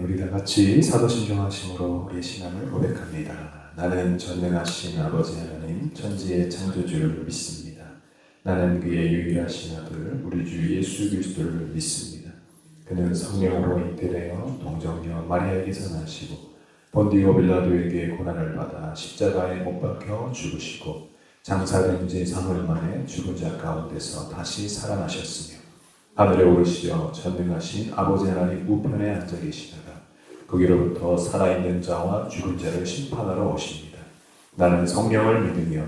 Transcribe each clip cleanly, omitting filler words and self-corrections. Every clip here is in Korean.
우리 다 같이 사도신경하심으로 우리의 신앙을 고백합니다. 나는 전능하신 아버지 하나님 천지의 창조주를 믿습니다. 나는 그의 유일하신 아들 우리 주 예수 그리스도를 믿습니다. 그는 성령으로 잉태되어 동정녀 마리아에게서 나시고 본디오 빌라도에게 고난을 받아 십자가에 못 박혀 죽으시고 장사된 지 사흘 만에 죽은 자 가운데서 다시 살아나셨으며 하늘에 오르시어 전능하신 아버지 하나님 우편에 앉아 계시다가 거기로부터 살아있는 자와 죽은 자를 심판하러 오십니다. 나는 성령을 믿으며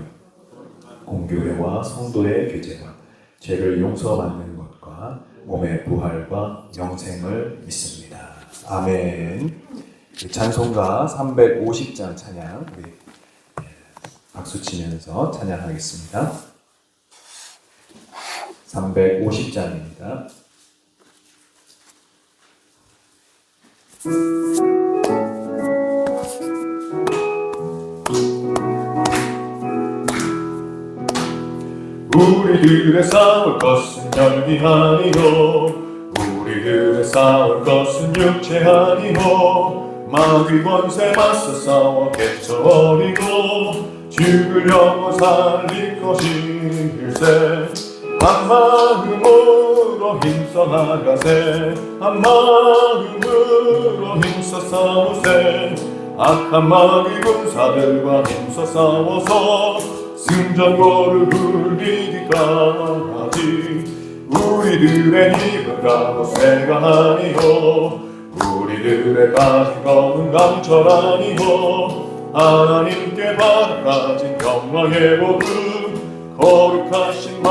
공교회와 성도의 교제와 죄를 용서받는 것과 몸의 부활과 영생을 믿습니다. 아멘. 찬송가 350장 찬양 우리 박수 치면서 찬양하겠습니다. 350장입니다. 우리들의 싸울 것은 혈기 아니요 우리들의 싸울 것은 육체 아니요 마귀 권세 맞서 싸워 개쳐버리고 죽으려고 살릴 것일세 한 마음으로 힘써 나가세 한 마음으로 힘써 싸우세 악한 마귀 군사들과 힘써 싸워서 승전고를 굴리기까지 우리들의 힘은 가로새가 아니요 우리들의 가진 검은 강철 아니요 하나님께 받아가진 영광의 복음 거룩하신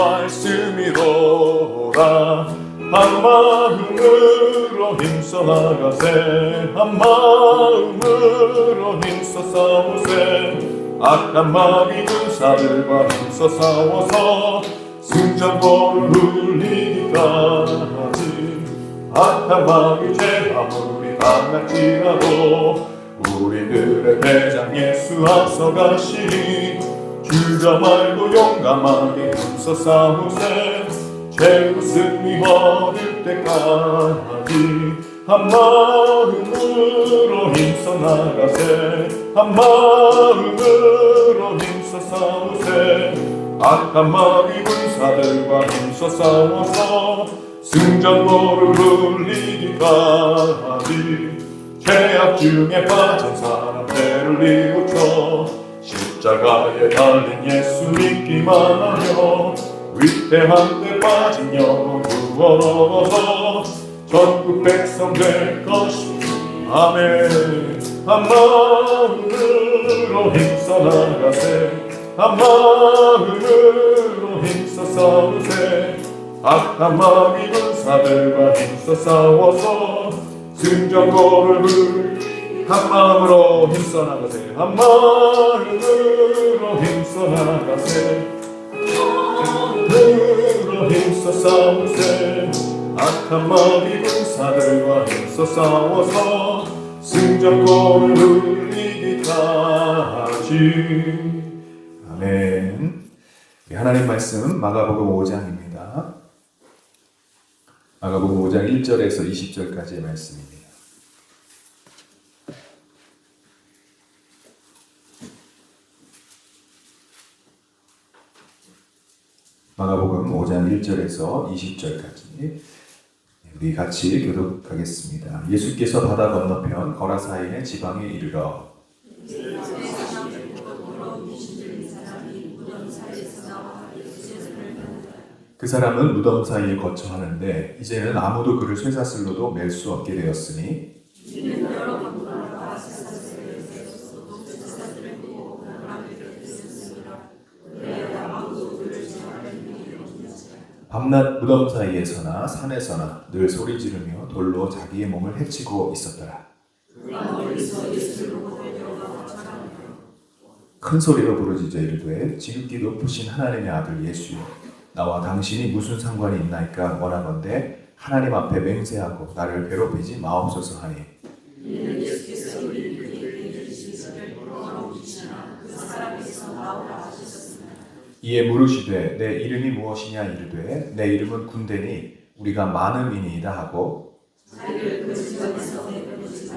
말씀이로라 한 마음으로 힘써 나가세 한 마음으로 힘써 싸우세 악한 마귀 군사들과 힘써 싸워서 승전고를 울리기까지 악한 마귀 죄 아무리 강할지라도 우리들의 대장 예수 앞서 가시니 주저 말고 용감하게 힘써 싸우세 최후 승리 얻을 때까지 한 마음으로 힘써 나가세 한 마음으로 힘써 싸우세 악한 마귀 군사들과 힘써 싸워서 승전고를 울리기까지 죄악 중에 빠진 사람들을 이웃쳐 십자가에 달린 예수 믿기만 하며 위태한 데 빠진 영혼 구원 얻어서 전국 백성 될 것입니다. 아멘. 한 마음으로 힘써 나가세 한 마음으로 힘써 싸우세 악한 마귀 군사들과 힘써 싸워서 승전고를 한 마음으로 힘써 나가세 한 마음으로 힘써 나가세 마음으로 힘써 싸우세 악한 마귀 군사들과 힘써 싸워서 승전고를 울리기까지 아멘. 하나님 말씀 마가복음 5장입니다. 마가복음 5장 1절에서 20절까지의 말씀입니다. 마가복음 5장 1절에서 20절까지 우리 같이 교독하겠습니다. 예수께서 바다 건너편 거라사인의 지방에 이르러 그 사람은 무덤 사이에 거처하는데 이제는 아무도 그를 쇠사슬로도 맬 수 없게 되었으니 밤낮 무덤 사이에서나 산에서나 늘 소리 지르며 돌로 자기의 몸을 해치고 있었더라. 큰 소리로 부르짖어 이르되 지극히 높으신 하나님의 아들 예수여 나와 당신이 무슨 상관이 있나이까 원하건대 하나님 앞에 맹세하고 나를 괴롭히지 마옵소서 하니 이에 물으시되 내 이름이 무엇이냐 이르되 내 이름은 군대니 우리가 많음이니이다 하고 자기를 그 지방에서 내보내지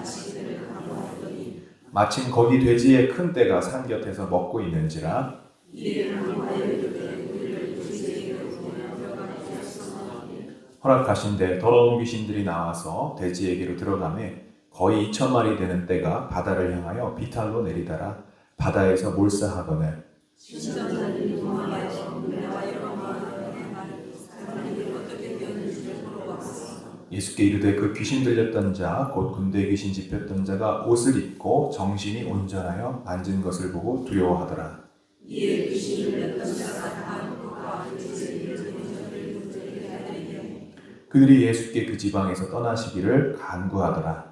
마침 거기 돼지의 큰 떼가 산 곁에서 먹고 있는지라. 허락하신대 더러운 귀신들이 나와서 돼지에게로 들어가매 거의 2,000마리 되는 떼가 바다를 향하여 비탈로 내리다라. 바다에서 몰사하거늘 예수께 이르되 그 귀신 들렸던 자 곧 군대 귀신 집혔던 자가 옷을 입고 정신이 온전하여 앉은 것을 보고 두려워하더라. 그들이 예수께 그 지방에서 떠나시기를 간구하더라.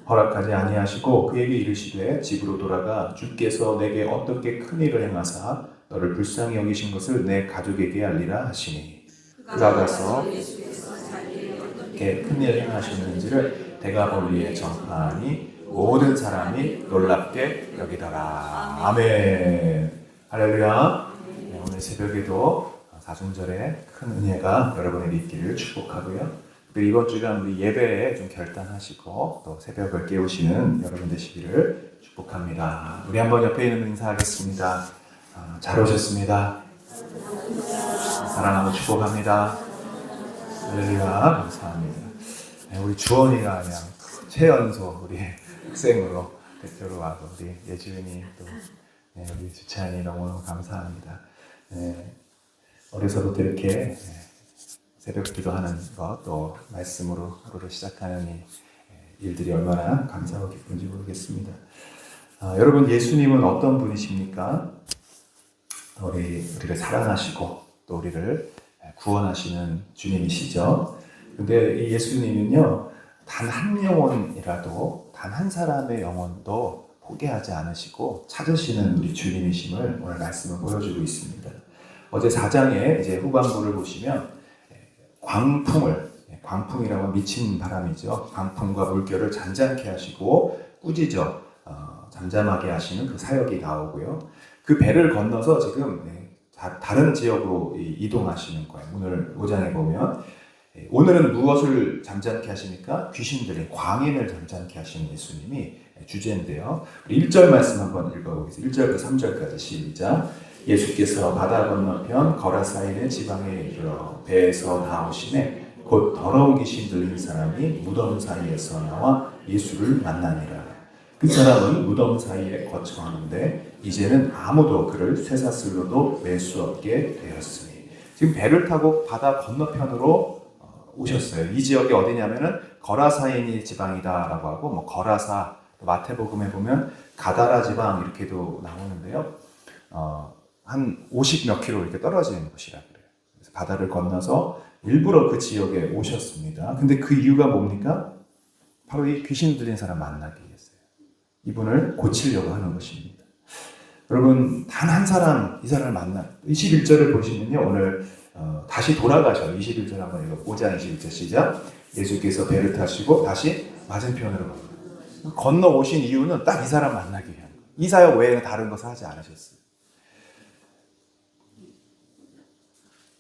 허락하지 아니하시고 그에게 이르시되 집으로 돌아가 주께서 내게 어떻게 큰 일을 행하사 너를 불쌍히 여기신 것을 내 가족에게 알리라 하시니 그가 가서 어떻게 큰 일을 행하셨는지를 대가볼리에 전파하니 모든 사람이 놀랍게 여기더라. 아멘. 할렐루야. 네, 오늘 새벽에도 사순절에 큰 은혜가 여러분에게 있기를 축복하고요. 그리고 이번 주간 우리 예배에 좀 결단하시고 또 새벽을 깨우시는 여러분 되시기를 축복합니다. 우리 한번 옆에 있는 인사하겠습니다. 잘 오셨습니다. 사랑하고 축복합니다. 할렐루야. 감사합니다. 네, 우리 주원이가 그냥 최연소 우리 학생으로 대표로 와서 우리 예주은이 또 네, 우리 주찬이 너무 감사합니다. 네, 어려서부터 이렇게 새벽 기도하는 것, 또 말씀으로 하루를 시작하는 이 일들이 얼마나 감사하고 기쁜지 모르겠습니다. 여러분, 예수님은 어떤 분이십니까? 우리를 사랑하시고 또 우리를 구원하시는 주님이시죠. 근데 이 예수님은요, 단 한 영혼이라도, 단 한 사람의 영혼도 포기하지 않으시고 찾으시는 우리 주님이심을 오늘 말씀을 보여주고 있습니다. 어제 4장의 이제 후반부를 보시면 광풍이라고 미친 바람이죠. 광풍과 물결을 잔잔케 하시고 꾸짖어 잠잠하게 하시는 그 사역이 나오고요. 그 배를 건너서 지금 다른 지역으로 이동하시는 거예요. 오늘 5장에 보면 오늘은 무엇을 잠잠케 하십니까? 귀신들의 광인을 잠잠케 하시는 예수님이 주제인데요. 우리 1절 말씀 한번 읽어보겠습니다. 1절부터 3절까지 시작. 예수께서 바다 건너편 거라사인의 지방에 이르러 배에서 나오시매 곧 더러운 귀신 들린 사람이 무덤 사이에서 나와 예수를 만나니라. 그 사람은 무덤 사이에 거처하는데 이제는 아무도 그를 쇠사슬로도 맬 수 없게 되었으니. 지금 배를 타고 바다 건너편으로 오셨어요. 이 지역이 어디냐면은 거라사인이 지방이다라고 하고 뭐 거라사, 마태복음에 보면 가다라 지방 이렇게도 나오는데요. 한 50 몇 킬로 이렇게 떨어지는 곳이라 그래요. 그래서 바다를 건너서 일부러 그 지역에 오셨습니다. 근데 그 이유가 뭡니까? 바로 이 귀신 들린 사람 만나기 위해서요. 이분을 고치려고 하는 것입니다. 여러분, 단 한 사람, 이 사람을 만나. 21절을 보시면요. 오늘 다시 돌아가셔. 21절 한번 읽어. 5장 21절 시작. 예수께서 배를 타시고 다시 맞은편으로 건너오신 이유는 딱 이 사람 만나기 위한 거예요. 이 사역 외에는 다른 것을 하지 않으셨어요.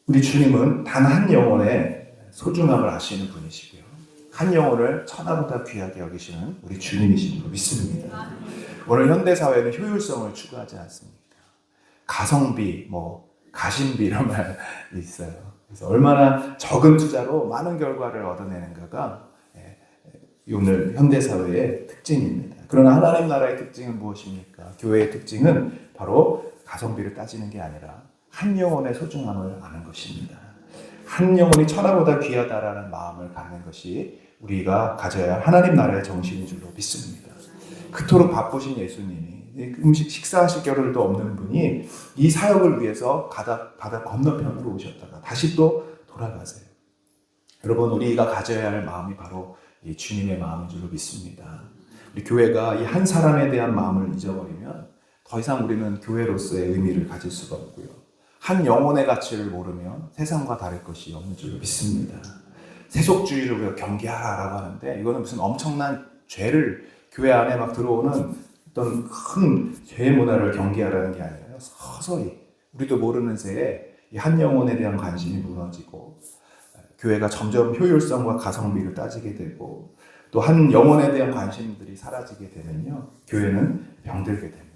우리 주님은 단 한 영혼의 소중함을 아시는 분이시고요. 한 영혼을 천하보다 귀하게 여기시는 우리 주님이신 줄 믿습니다. 오늘 현대사회는 효율성을 추구하지 않습니까? 가성비, 가심비 이런 말이 있어요. 그래서 얼마나 적은 투자로 많은 결과를 얻어내는가가 오늘 현대사회의 특징입니다. 그러나 하나님 나라의 특징은 무엇입니까? 교회의 특징은 바로 가성비를 따지는 게 아니라 한 영혼의 소중함을 아는 것입니다. 한 영혼이 천하보다 귀하다라는 마음을 갖는 것이 우리가 가져야 할 하나님 나라의 정신인 줄로 믿습니다. 그토록 바쁘신 예수님이 식사하실 겨를도 없는 분이 이 사역을 위해서 바다 건너편으로 오셨다가 다시 또 돌아가세요. 여러분, 우리가 가져야 할 마음이 바로 이 주님의 마음인 줄로 믿습니다. 우리 교회가 이 한 사람에 대한 마음을 잊어버리면 더 이상 우리는 교회로서의 의미를 가질 수가 없고요. 한 영혼의 가치를 모르면 세상과 다를 것이 없는 줄로 믿습니다. 세속주의를 우리가 경계하라고 하는데 이거는 무슨 엄청난 죄를 교회 안에 막 들어오는 어떤 큰 죄의 문화를 경계하라는 게 아니라요. 서서히 우리도 모르는 새에 이 한 영혼에 대한 관심이 무너지고 교회가 점점 효율성과 가성비를 따지게 되고 또 한 영혼에 대한 관심들이 사라지게 되면요, 교회는 병들게 됩니다.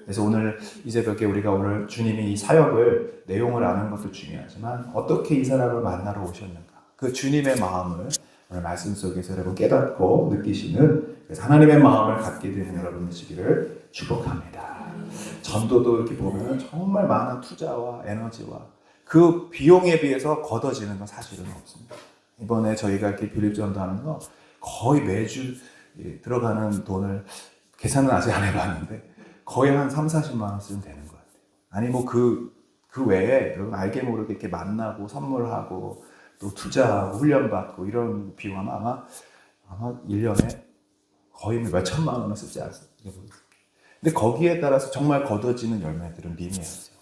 그래서 오늘 이 새벽에 우리가 오늘 주님이 이 사역을 내용을 아는 것도 중요하지만 어떻게 이 사람을 만나러 오셨는가, 그 주님의 마음을 오늘 말씀 속에서 여러분 깨닫고 느끼시는, 그래서 하나님의 마음을 갖게 되는 여러분 되시기를 축복합니다. 전도도 이렇게 보면 정말 많은 투자와 에너지와 그 비용에 비해서 걷어지는 건 사실은 없습니다. 이번에 저희가 이렇게 빌립 전도하는 거 거의 매주 들어가는 돈을 계산은 아직 안 해봤는데 거의 한 30-40만 원 쓰면 되는 것 같아요. 아니 뭐 그 외에 여러분 알게 모르게 이렇게 만나고 선물하고 또 투자하고 훈련받고 이런 비용하면 아마 1년에 거의 몇 천만 원을 쓰지 않습니까? 근데 거기에 따라서 정말 거둬지는 열매들은 미미하죠.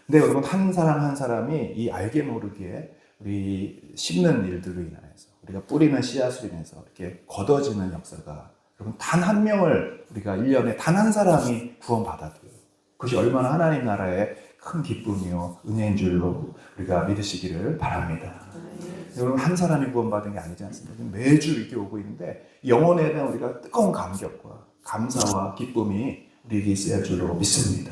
근데 여러분 한 사람 한 사람이 이 알게 모르게 우리 심는 일들로 인해서 우리가 뿌리는 씨앗으로 인해서 이렇게 거둬지는 역사가, 여러분 단 한 명을 우리가 1년에 단 한 사람이 구원받아도요, 그것이 얼마나 하나님 나라의 큰 기쁨이요 은혜인 줄로 우리가 믿으시기를 바랍니다. 여러분 한 사람이 구원받은 게 아니지 않습니까? 매주 이렇게 오고 있는데 영혼에 대한 우리가 뜨거운 감격과 감사와 기쁨이 우리에게 있어야 할 줄로 믿습니다.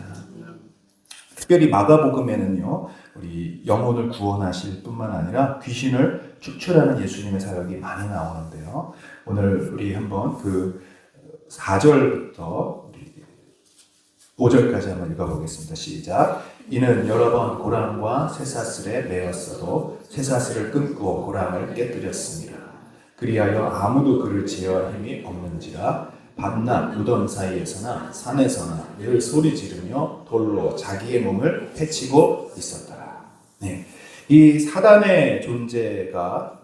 특별히 마가복음에는요, 우리 영혼을 구원하실 뿐만 아니라 귀신을 축출하는 예수님의 사역이 많이 나오는데요, 오늘 우리 한번 그 4절부터 5절까지 한번 읽어보겠습니다. 시작. 이는 여러 번 고랑과 쇠사슬에 매었어도 쇠사슬을 끊고 고랑을 깨뜨렸습니다. 그리하여 아무도 그를 제어할 힘이 없는지라 밤낮 무덤 사이에서나 산에서나 늘 소리 지르며 돌로 자기의 몸을 해치고 있었더라. 네, 이 사단의 존재가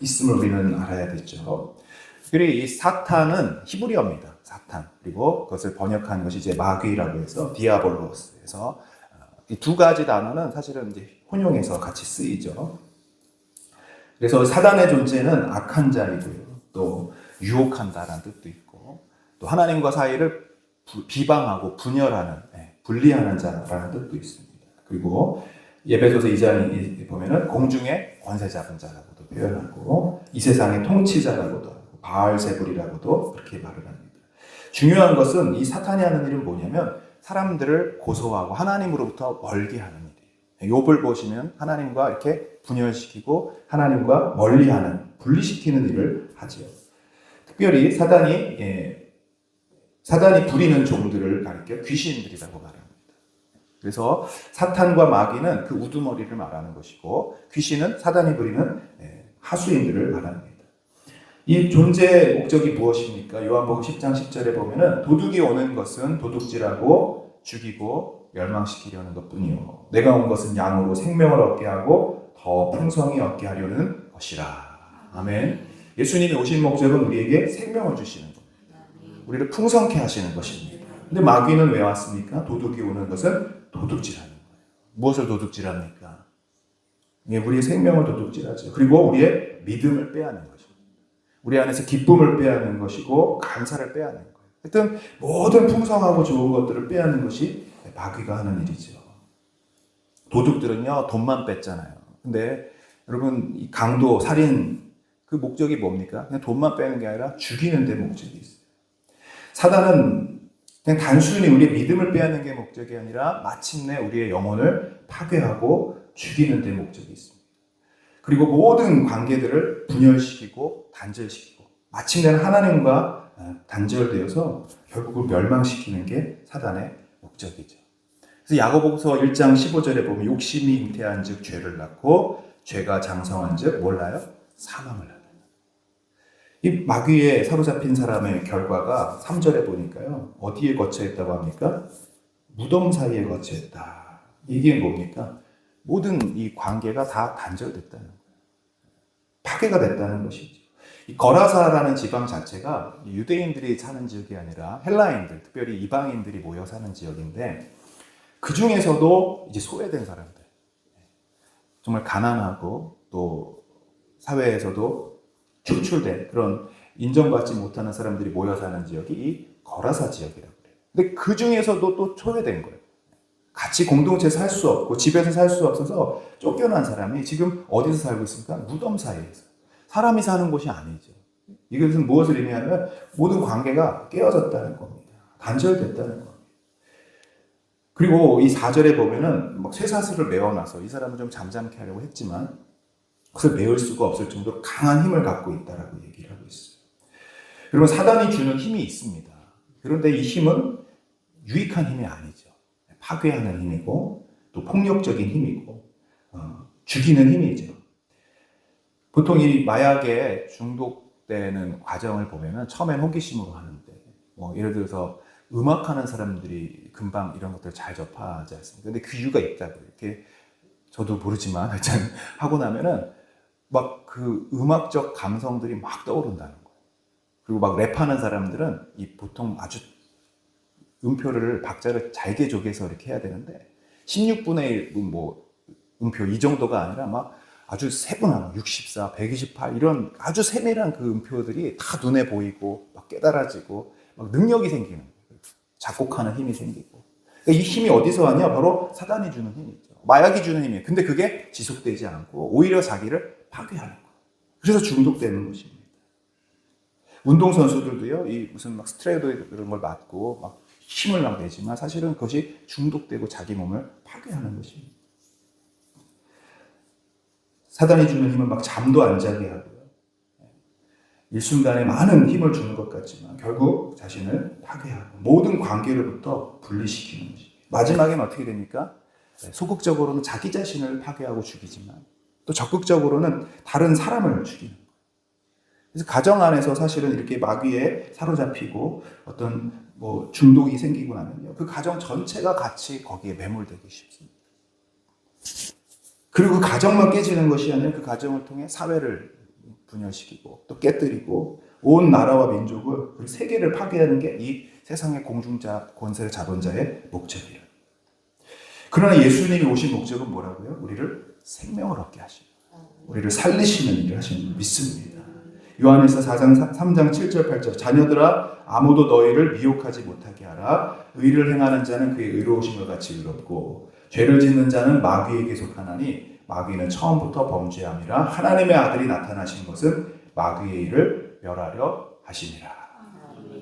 있음을 우리는 알아야겠죠. 그리고 이 사탄은 히브리어입니다. 사탄. 그리고 그것을 번역한 것이 이제 마귀라고 해서 디아볼로스. 그래서 이 두 가지 단어는 사실은 이제 혼용해서 같이 쓰이죠. 그래서 사단의 존재는 악한 자이고요, 또 유혹한다라는 뜻도 있고, 또 하나님과 사이를 비방하고 분열하는, 분리하는 자라는 뜻도 있습니다. 그리고 에베소서 2장에 보면은 공중의 권세 잡은 자라고도 표현하고 이 세상의 통치자라고도 하고 바알세불이라고도 그렇게 말을 합니다. 중요한 것은 이 사탄이 하는 일은 뭐냐면 사람들을 고소하고 하나님으로부터 멀게 하는 일이에요. 욥을 보시면 하나님과 이렇게 분열시키고 하나님과 멀리하는, 분리시키는 일을 하지요. 특별히 사단이 부리는 종들을 가리켜 귀신들이라고 말합니다. 그래서 사탄과 마귀는 그 우두머리를 말하는 것이고 귀신은 사단이 부리는 하수인들을 말합니다. 이 존재의 목적이 무엇입니까? 요한복음 10장 10절에 보면은 도둑이 오는 것은 도둑질하고 죽이고 멸망시키려는 것뿐이요 내가 온 것은 양으로 생명을 얻게 하고 더 풍성히 얻게 하려는 것이라. 아멘. 예수님이 오신 목적은 우리에게 생명을 주시는 겁니다. 우리를 풍성케 하시는 것입니다. 근데 마귀는 왜 왔습니까? 도둑이 오는 것은 도둑질하는 거예요. 무엇을 도둑질합니까? 우리의 생명을 도둑질하죠. 그리고 우리의 믿음을 빼앗는 것입니다. 우리 안에서 기쁨을 빼앗는 것이고 감사를 빼앗는 거예요. 하여튼 모든 풍성하고 좋은 것들을 빼앗는 것이 마귀가 하는 일이죠. 도둑들은요 돈만 뺐잖아요. 근데 여러분 이 강도, 살인 그 목적이 뭡니까? 그냥 돈만 빼는 게 아니라 죽이는 데 목적이 있어요. 사단은 그냥 단순히 우리의 믿음을 빼앗는 게 목적이 아니라 마침내 우리의 영혼을 파괴하고 죽이는 데 목적이 있습니다. 그리고 모든 관계들을 분열시키고 단절시키고 마침내는 하나님과 단절되어서 결국은 멸망시키는 게 사단의 목적이죠. 그래서 야고보서 1장 15절에 보면 욕심이 잉태한 즉 죄를 낳고 죄가 장성한 즉 몰라요? 사망을 낳는다. 이 마귀에 사로잡힌 사람의 결과가 3절에 보니까요. 어디에 거처했다고 합니까? 무덤 사이에 거처했다. 이게 뭡니까? 모든 이 관계가 다 단절됐다는 거예요. 파괴가 됐다는 것이죠. 이 거라사라는 지방 자체가 유대인들이 사는 지역이 아니라 헬라인들, 특별히 이방인들이 모여 사는 지역인데 그 중에서도 이제 소외된 사람들, 정말 가난하고 또 사회에서도 축출된 그런 인정받지 못하는 사람들이 모여 사는 지역이 이 거라사 지역이라고 그래요. 근데 그 중에서도 또 소외된 거예요. 같이 공동체 살 수 없고 집에서 살 수 없어서 쫓겨난 사람이 지금 어디서 살고 있습니까? 무덤 사이에서. 사람이 사는 곳이 아니죠. 이것은 무엇을 의미하냐면 모든 관계가 깨어졌다는 겁니다. 단절됐다는 겁니다. 그리고 이 4절에 보면은 막 쇠사슬을 메어놔서 이 사람은 좀 잠잠케 하려고 했지만 그것을 메울 수가 없을 정도로 강한 힘을 갖고 있다라고 얘기를 하고 있어요. 그리고 사단이 주는 힘이 있습니다. 그런데 이 힘은 유익한 힘이 아니죠. 파괴하는 힘이고 또 폭력적인 힘이고 죽이는 힘이죠. 보통 이 마약에 중독되는 과정을 보면은 처음엔 호기심으로 하는데 뭐 예를 들어서 음악하는 사람들이 금방 이런 것들을 잘 접하지 않습니까? 근데 그 이유가 있다고요. 이렇게 저도 모르지만 하여튼 하고 나면은 막 그 음악적 감성들이 막 떠오른다는 거예요. 그리고 막 랩하는 사람들은 이 보통 아주 음표를 박자를 잘게 조개서 이렇게 해야 되는데 16분의 1 뭐 음표 이 정도가 아니라 막 아주 세분한 64, 128 이런 아주 세밀한 그 음표들이 다 눈에 보이고 막 깨달아지고 막 능력이 생기는 거예요. 작곡하는 힘이 생기고. 그러니까 이 힘이 어디서 왔냐? 바로 사단이 주는 힘이죠. 마약이 주는 힘이에요. 근데 그게 지속되지 않고 오히려 자기를 파괴하는 거예요. 그래서 중독되는 것입니다. 운동선수들도요, 이 무슨 막 스테로이드 이런 걸 맞고 막 힘을 막 내지만 사실은 그것이 중독되고 자기 몸을 파괴하는 것입니다. 사단이 주는 힘은 막 잠도 안 자게 하고요. 일순간에 많은 힘을 주는 것 같지만 결국 자신을 파괴하고 모든 관계로부터 분리시키는 것입니다. 마지막엔 어떻게 됩니까? 소극적으로는 자기 자신을 파괴하고 죽이지만 또 적극적으로는 다른 사람을 죽이는 거예요. 그래서 가정 안에서 사실은 이렇게 마귀에 사로잡히고 어떤 뭐 중독이 생기고 나면요, 그 가정 전체가 같이 거기에 매몰되기 쉽습니다. 그리고 그 가정만 깨지는 것이 아니라 그 가정을 통해 사회를 분열시키고 또 깨뜨리고 온 나라와 민족을 그리고 세계를 파괴하는 게 이 세상의 공중자 권세를 잡은 자의 목적이에요. 그러나 예수님이 오신 목적은 뭐라고요? 우리를 생명을 얻게 하시고 우리를 살리시는 일을 하시는 줄 믿습니다. 요한일서 4장 3장 7절 8절 자녀들아 아무도 너희를 미혹하지 못하게 하라. 의를 행하는 자는 그의 의로우심과 같이 의롭고 죄를 짓는 자는 마귀에게 속하나니 마귀는 처음부터 범죄함이라. 하나님의 아들이 나타나신 것은 마귀의 일을 멸하려 하심이라.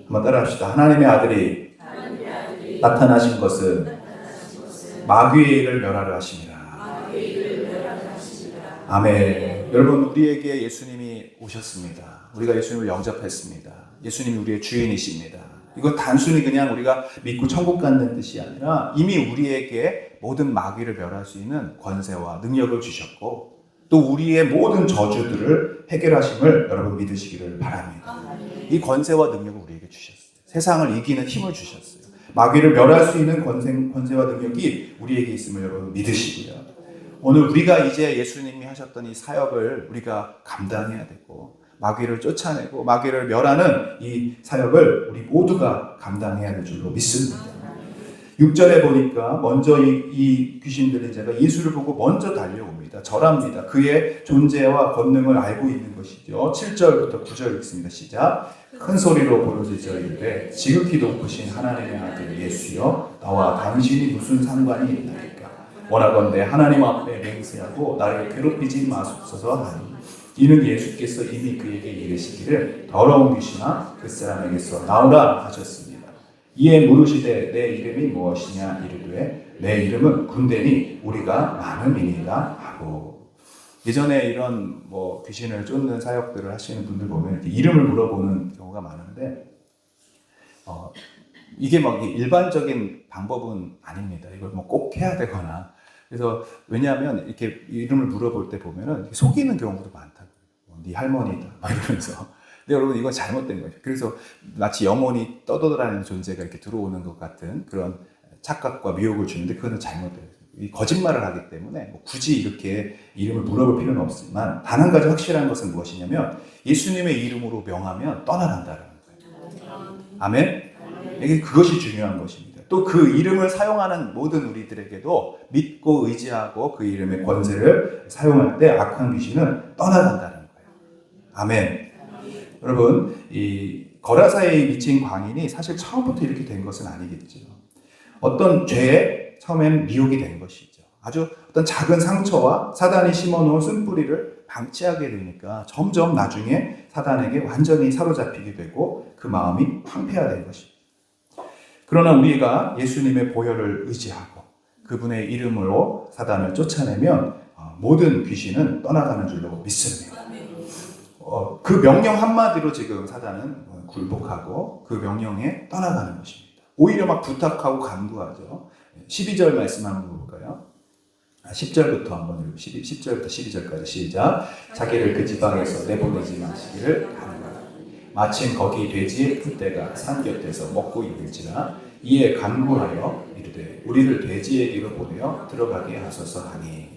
한번 따라합시다. 하나님의 아들이 나타나신 것은 마귀의 일을 멸하려 하심이라. 아멘. 여러분, 우리에게 예수님이 오셨습니다. 우리가 예수님을 영접했습니다. 예수님이 우리의 주인이십니다. 이건 단순히 그냥 우리가 믿고 천국 가는 뜻이 아니라 이미 우리에게 모든 마귀를 멸할 수 있는 권세와 능력을 주셨고 또 우리의 모든 저주들을 해결하심을 여러분 믿으시기를 바랍니다. 이 권세와 능력을 우리에게 주셨어요. 세상을 이기는 힘을 주셨어요. 마귀를 멸할 수 있는 권세와 능력이 우리에게 있음을 여러분 믿으시고요. 오늘 우리가 이제 예수님이 하셨던 이 사역을 우리가 감당해야 되고 마귀를 쫓아내고 마귀를 멸하는 이 사역을 우리 모두가 감당해야 될 줄로 믿습니다. 6절에 보니까 먼저 이 귀신들은 제가 예수를 보고 먼저 달려옵니다. 절합니다. 그의 존재와 권능을 알고 있는 것이죠. 7절부터 9절 읽습니다. 시작. 큰 소리로 부르짖어 이르되 지극히 높으신 하나님의 아들 예수여 나와 당신이 무슨 상관이 있나이까. 원하건대 하나님 앞에 맹세하고 나를 괴롭히지 마소서 하니 이는 예수께서 이미 그에게 이르시기를 더러운 귀신아 그 사람에게서 나오라 하셨습니다. 이에 물으시되 내 이름이 무엇이냐 이르되 내 이름은 군대니 우리가 많음이니라 하고. 예전에 이런 뭐 귀신을 쫓는 사역들을 하시는 분들 보면 이렇게 이름을 물어보는 경우가 많은데 이게 막 일반적인 방법은 아닙니다. 이걸 뭐 꼭 해야 되거나. 그래서 왜냐하면 이렇게 이름을 물어볼 때 보면은 속이는 경우도 많다고. 네 할머니다 막 이러면서. 근데 여러분 이건 잘못된 거죠. 그래서 마치 영혼이 떠돌아다니는 존재가 이렇게 들어오는 것 같은 그런 착각과 미혹을 주는데 그거는 잘못돼요. 이 거짓말을 하기 때문에 뭐 굳이 이렇게 이름을 물어볼 필요는 없지만 단 한 가지 확실한 것은 무엇이냐면 예수님의 이름으로 명하면 떠나간다는 거예요. 아멘? 이게 그것이 중요한 것입니다. 또 그 이름을 사용하는 모든 우리들에게도 믿고 의지하고 그 이름의 권세를 사용할 때 악한 귀신은 떠나간다는 거예요. 아멘. 여러분, 이 거라사에 미친 광인이 사실 처음부터 이렇게 된 것은 아니겠죠. 어떤 죄에 처음엔 미혹이 된 것이죠. 아주 어떤 작은 상처와 사단이 심어놓은 쓴뿌리를 방치하게 되니까 점점 나중에 사단에게 완전히 사로잡히게 되고 그 마음이 황폐화된 것입니다. 그러나 우리가 예수님의 보혈을 의지하고 그분의 이름으로 사단을 쫓아내면 모든 귀신은 떠나가는 줄로 믿습니다. 그 명령 한마디로 지금 사단은 굴복하고 그 명령에 떠나가는 것입니다. 오히려 막 부탁하고 간구하죠. 12절 말씀 한번 볼까요? 10절부터 한번 읽고 10절부터 12절까지 시작. 자기를 그 지방에서 내보내지 마시기를 간구하라. 마침 거기 돼지의 풀떼가 산 곁에서 먹고 있을지라 이에 간구하여 이르되 우리를 돼지에게로 보내어 들어가게 하소서 하니.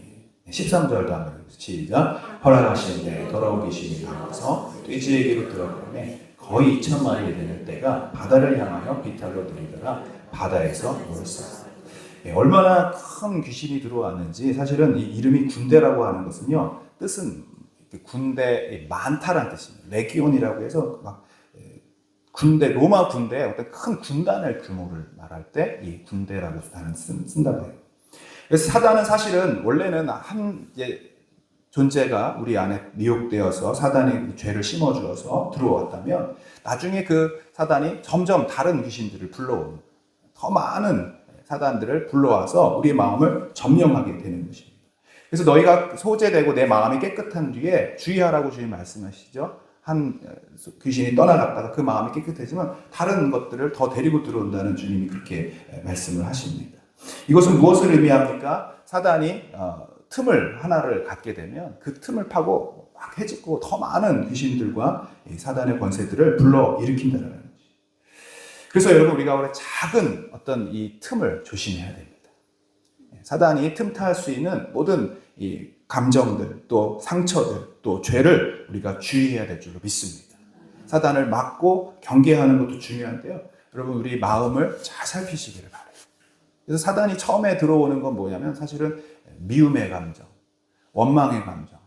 13절도 한번 시작. 허락하시는데 더러운 귀신이 나와서 돼지에게로 들어가매 거의 2,000마리 되는 떼가 바다를 향하여 비탈로 들이더라 바다에서 몰았어요. 얼마나 큰 귀신이 들어왔는지 사실은 이 이름이 군대라고 하는 것은요 뜻은 군대 많다라는 뜻입니다. 레기온이라고 해서 막 군대 로마 군대 어떤 큰 군단의 규모를 말할 때 이 군대라고 쓴다고 해요. 그래서 사단은 사실은 원래는 한 존재가 우리 안에 미혹되어서 사단이 죄를 심어주어서 들어왔다면 나중에 그 사단이 점점 다른 귀신들을 불러오는 더 많은 사단들을 불러와서 우리의 마음을 점령하게 되는 것입니다. 그래서 너희가 소재되고 내 마음이 깨끗한 뒤에 주의하라고 주님 말씀하시죠. 한 귀신이 떠나갔다가 그 마음이 깨끗해지면 다른 것들을 더 데리고 들어온다는 주님이 그렇게 말씀을 하십니다. 이것은 무엇을 의미합니까? 사단이 틈을 하나를 갖게 되면 그 틈을 파고 막 해집고 더 많은 귀신들과 사단의 권세들을 불러 일으킨다는 거죠. 그래서 여러분 우리가 원래 작은 어떤 이 틈을 조심해야 됩니다. 사단이 틈탈 수 있는 모든 이 감정들 또 상처들 또 죄를 우리가 주의해야 될 줄로 믿습니다. 사단을 막고 경계하는 것도 중요한데요. 여러분 우리 마음을 잘 살피시기를 바라요. 그래서 사단이 처음에 들어오는 건 뭐냐면 사실은 미움의 감정, 원망의 감정,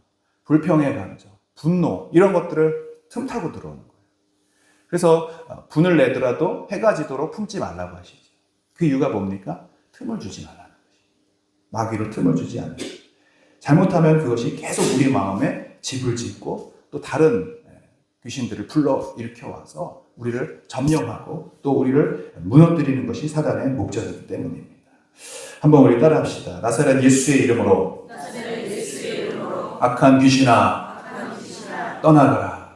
불평의 감정, 분노 이런 것들을 틈타고 들어오는 거예요. 그래서 분을 내더라도 해가 지도록 품지 말라고 하시죠. 그 이유가 뭡니까? 틈을 주지 말라는 거죠. 마귀로 틈을 주지 않는 거죠. 잘못하면 그것이 계속 우리 마음에 집을 짓고 또 다른 귀신들을 불러 일으켜와서 우리를 점령하고 또 우리를 무너뜨리는 것이 사단의 목적이기 때문입니다. 한번 우리 따라합시다. 나사렛 예수의 이름으로 악한 귀신아 떠나가라.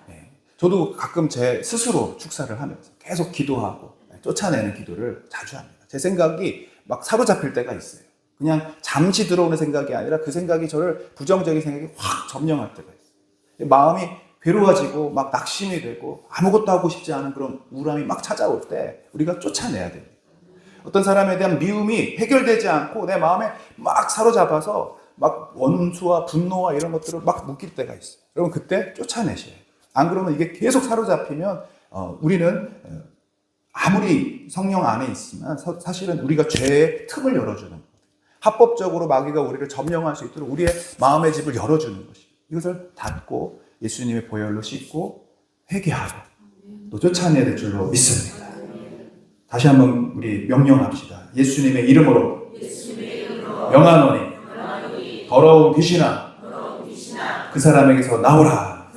네. 저도 가끔 제 스스로 축사를 하면서 계속 기도하고 쫓아내는 기도를 자주 합니다. 제 생각이 막 사로잡힐 때가 있어요. 그냥 잠시 들어오는 생각이 아니라 그 생각이 저를 부정적인 생각이 확 점령할 때가 있어요. 마음이 괴로워지고 막 낙심이 되고 아무것도 하고 싶지 않은 그런 우울함이 막 찾아올 때 우리가 쫓아내야 됩니다. 어떤 사람에 대한 미움이 해결되지 않고 내 마음에 막 사로잡아서 막 원수와 분노와 이런 것들을 막 묶일 때가 있어요. 여러분 그때 쫓아내셔야 돼요. 안 그러면 이게 계속 사로잡히면 우리는 아무리 성령 안에 있지만 사실은 우리가 죄의 틈을 열어주는 거예요. 합법적으로 마귀가 우리를 점령할 수 있도록 우리의 마음의 집을 열어주는 것이에요. 이것을 닫고 예수님의 보혈로 씻고 회개하고 또 쫓아내야 될 줄로 믿습니다. 다시 한번 우리 명령합시다. 예수님의 이름으로 명하노니 더러운 귀신아 그 사람에게서 나오라.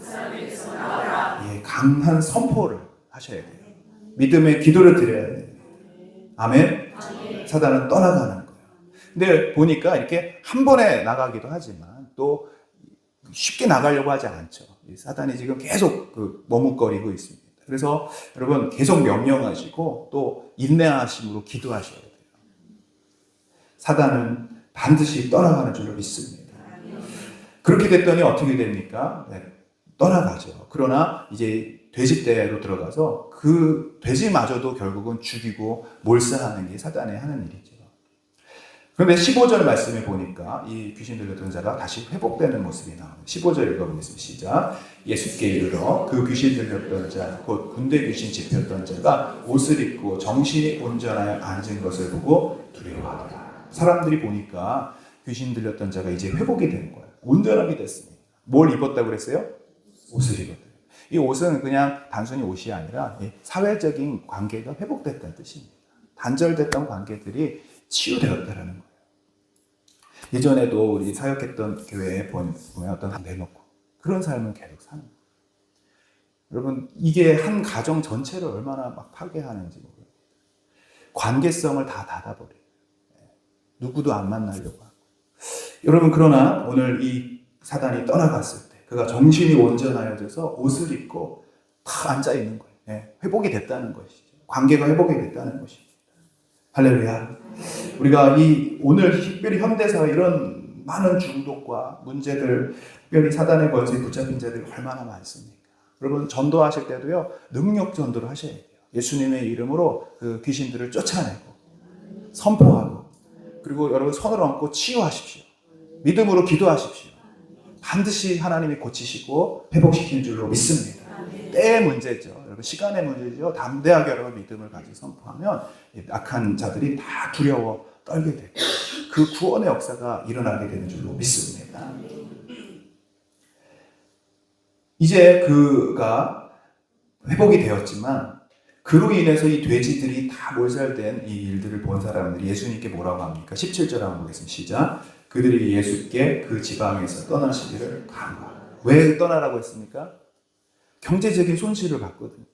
예, 강한 선포를 하셔야 돼요. 믿음의 기도를 드려야 돼요. 아멘. 사단은 떠나가는 거예요. 근데 보니까 이렇게 한 번에 나가기도 하지만 또 쉽게 나가려고 하지 않죠. 사단이 지금 계속 머뭇거리고 있습니다. 그래서 여러분 계속 명령하시고 또 인내하심으로 기도하셔야 돼요. 사단은 반드시 떠나가는 줄로 믿습니다. 그렇게 됐더니 어떻게 됩니까? 네, 떠나가죠. 그러나 이제 돼지떼로 들어가서 그 돼지마저도 결국은 죽이고 몰살하는 게 사단이 하는 일이죠. 그런데 15절 말씀에 보니까 이 귀신 들렸던 자가 다시 회복되는 모습이 나옵니다. 15절 읽어보겠습니다. 시작. 예수께 이르러 그 귀신 들렸던 자, 곧 군대 귀신 집혔던 자가 옷을 입고 정신이 온전하여 앉은 것을 보고 두려워하더라. 사람들이 보니까 귀신 들렸던 자가 이제 회복이 된 거예요. 온전하게 됐습니다. 뭘 입었다고 그랬어요? 옷을 입었대요. 이 옷은 그냥 단순히 옷이 아니라 사회적인 관계가 회복됐다는 뜻입니다. 단절됐던 관계들이 치유되었다라는 거예요. 예전에도 우리 사역했던 교회에 보면 어떤 사람 내놓고 그런 삶을 계속 사는 거예요. 여러분, 이게 한 가정 전체를 얼마나 막 파괴하는지 모르겠어요. 관계성을 다 닫아버려요. 누구도 안 만나려고 하고. 여러분, 그러나 오늘 이 사단이 떠나갔을 때 그가 정신이 온전하여져서 옷을 입고 다 앉아 있는 거예요. 회복이 됐다는 것이죠. 관계가 회복이 됐다는 것입니다. 할렐루야. 우리가 오늘 특별히 현대사회 이런 많은 중독과 문제들, 특별히 사단의 권세에 붙잡힌 자들이 얼마나 많습니까? 여러분, 전도하실 때도요, 능력 전도를 하셔야 돼요. 예수님의 이름으로 그 귀신들을 쫓아내고 선포하고, 그리고 여러분 손을 얹고 치유하십시오. 믿음으로 기도하십시오. 반드시 하나님이 고치시고 회복시키는 줄로 믿습니다. 때의 문제죠. 여러분, 시간의 문제죠. 담대하게 여러분 믿음을 가지고 선포하면 악한 자들이 다 두려워 떨게 되고 그 구원의 역사가 일어나게 되는 줄로 믿습니다. 이제 그가 회복이 되었지만 그로 인해서 이 돼지들이 다 몰살된 이 일들을 본 사람들이 예수님께 뭐라고 합니까? 17절 한번 보겠습니다. 시작. 그들이 예수께 그 지방에서 떠나시기를 간구하라. 왜 떠나라고 했습니까? 경제적인 손실을 받거든요.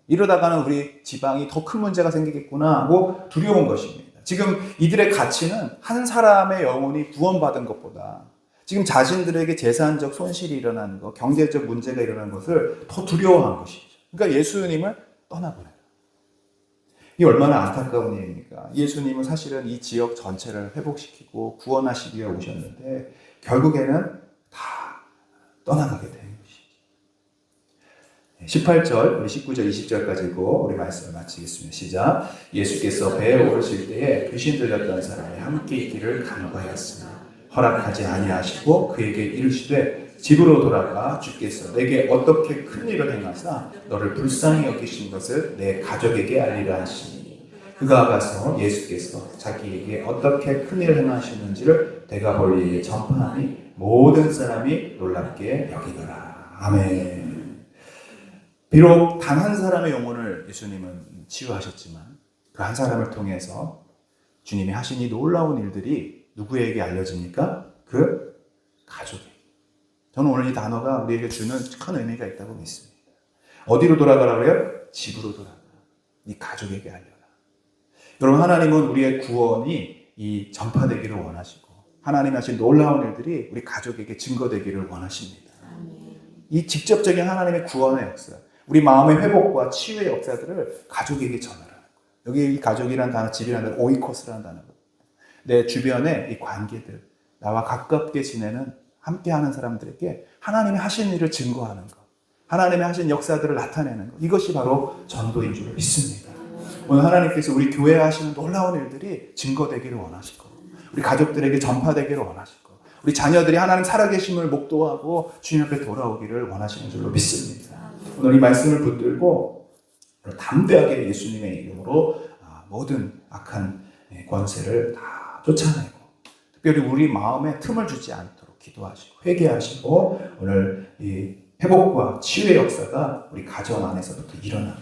이러다가는 우리 지방이 더 큰 문제가 생기겠구나 하고 두려운 것입니다. 지금 이들의 가치는 한 사람의 영혼이 구원받은 것보다 지금 자신들에게 재산적 손실이 일어나는 것, 경제적 문제가 일어나는 것을 더 두려워한 것이죠. 그러니까 예수님을 떠나보내요. 이 얼마나 안타까운 일입니까? 예수님은 사실은 이 지역 전체를 회복시키고 구원하시기 위해 오셨는데 결국에는 다 떠나가게 된 것이죠. 18절, 우리 19절, 20절까지 읽고 우리 말씀을 마치겠습니다. 시작. 예수께서 배에 오르실 때에 귀신 들렸던 사람이 함께 있기를 간구하였으나 허락하지 아니하시고 그에게 이르시되 집으로 돌아가 주께서 내게 어떻게 큰 일을 행하사 너를 불쌍히 여기신 것을 내 가족에게 알리라 하시니 그가 가서 예수께서 자기에게 어떻게 큰 일을 행하시는지를 대가벌리에 전파하니 모든 사람이 놀랍게 여기더라. 아멘. 비록 단 한 사람의 영혼을 예수님은 치유하셨지만 그 한 사람을 통해서 주님이 하신 이 놀라운 일들이 누구에게 알려집니까? 그 가족에게. 저는 오늘 이 단어가 우리에게 주는 큰 의미가 있다고 믿습니다. 어디로 돌아가라고 해요? 집으로 돌아가. 네 가족에게 알려라. 여러분, 하나님은 우리의 구원이 이 전파되기를 원하시고 하나님이 하신 놀라운 일들이 우리 가족에게 증거되기를 원하십니다. 이 직접적인 하나님의 구원의 역사, 우리 마음의 회복과 치유의 역사들을 가족에게 전하라는 거예요. 여기 이 가족이라는 단어, 집이라는 단어, 오이코스라는 단어거든요. 내 주변의 이 관계들, 나와 가깝게 지내는 함께하는 사람들에게 하나님이 하신 일을 증거하는 것, 하나님이 하신 역사들을 나타내는 것, 이것이 바로 전도인 줄 믿습니다. 오늘 하나님께서 우리 교회에 하시는 놀라운 일들이 증거되기를 원하시고 우리 가족들에게 전파되기를 원하시고 우리 자녀들이 하나님 살아계심을 목도하고 주님 앞에 돌아오기를 원하시는 줄로 믿습니다. 오늘 이 말씀을 붙들고 담대하게 예수님의 이름으로 모든 악한 권세를 다 쫓아내고 특별히 우리 마음에 틈을 주지 않도록 기도하시고 회개하시고 오늘 이 회복과 치유의 역사가 우리 가정 안에서부터 일어나는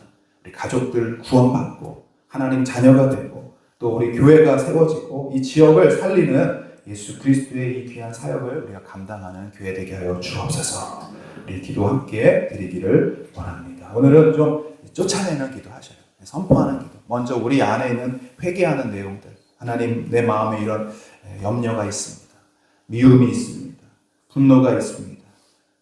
우리 가족들 구원받고 하나님 자녀가 되고 또 우리 교회가 세워지고 이 지역을 살리는 예수 그리스도의 이 귀한 사역을 우리가 감당하는 교회 되게 하여 주옵소서. 우리 기도 함께 드리기를 원합니다. 오늘은 좀 쫓아내는 기도 하셔요. 선포하는 기도. 먼저 우리 안에 있는 회개하는 내용들. 하나님, 내 마음에 이런 염려가 있습니다. 미움이 있습니다. 분노가 있습니다.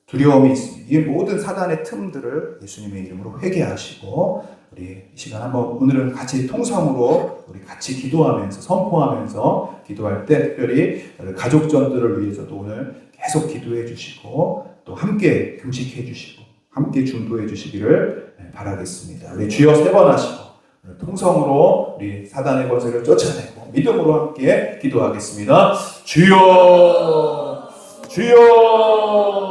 두려움이 있습니다. 이 모든 사단의 틈들을 예수님의 이름으로 회개하시고 우리 이 시간 한번 오늘은 같이 통성으로 우리 같이 기도하면서 선포하면서 기도할 때 특별히 가족 전도를 위해서도 오늘 계속 기도해 주시고 또 함께 금식해 주시고 함께 중보해 주시기를 바라겠습니다. 우리 주여 세 번 하시고 통성으로 우리 사단의 권세를 쫓아내고 믿음으로 함께 기도하겠습니다. 주여 주여